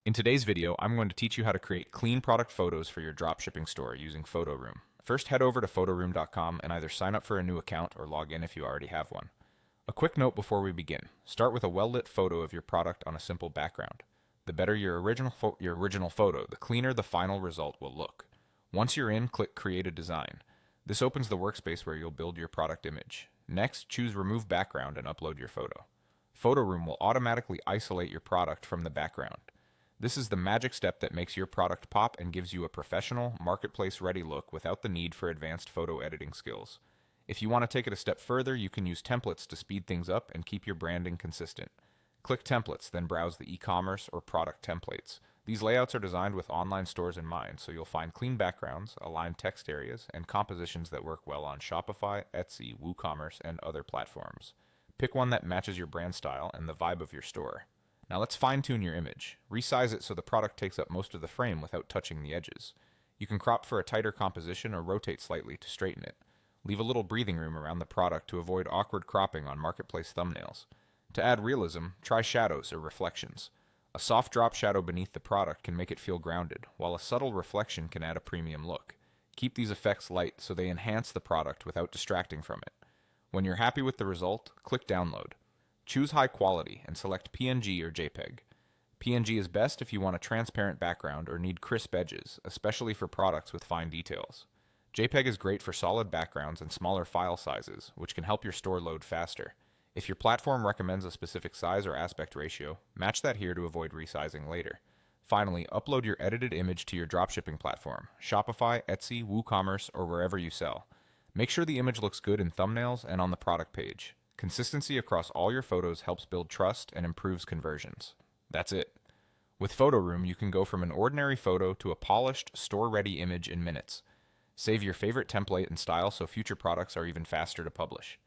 In today's video, I'm going to teach you how to create clean product photos for your dropshipping store using PhotoRoom. First, head over to photoroom.com and either sign up for a new account or log in if you already have one. A quick note before we begin. Start with a well-lit photo of your product on a simple background. The better your original photo, the cleaner the final result will look. Once you're in, click Create a Design. This opens the workspace where you'll build your product image. Next, choose Remove Background and upload your photo. PhotoRoom will automatically isolate your product from the background. This is the magic step that makes your product pop and gives you a professional, marketplace-ready look without the need for advanced photo editing skills. If you want to take it a step further, you can use templates to speed things up and keep your branding consistent. Click Templates, then browse the e-commerce or product templates. These layouts are designed with online stores in mind, so you'll find clean backgrounds, aligned text areas, and compositions that work well on Shopify, Etsy, WooCommerce, and other platforms. Pick one that matches your brand style and the vibe of your store. Now let's fine-tune your image. Resize it so the product takes up most of the frame without touching the edges. You can crop for a tighter composition or rotate slightly to straighten it. Leave a little breathing room around the product to avoid awkward cropping on marketplace thumbnails. To add realism, try shadows or reflections. A soft drop shadow beneath the product can make it feel grounded, while a subtle reflection can add a premium look. Keep these effects light so they enhance the product without distracting from it. When you're happy with the result, click Download. Choose high quality and select PNG or JPEG. PNG is best if you want a transparent background or need crisp edges, especially for products with fine details. JPEG is great for solid backgrounds and smaller file sizes, which can help your store load faster. If your platform recommends a specific size or aspect ratio, match that here to avoid resizing later. Finally, upload your edited image to your dropshipping platform, Shopify, Etsy, WooCommerce, or wherever you sell. Make sure the image looks good in thumbnails and on the product page. Consistency across all your photos helps build trust and improves conversions. That's it. With PhotoRoom, you can go from an ordinary photo to a polished, store-ready image in minutes. Save your favorite template and style so future products are even faster to publish.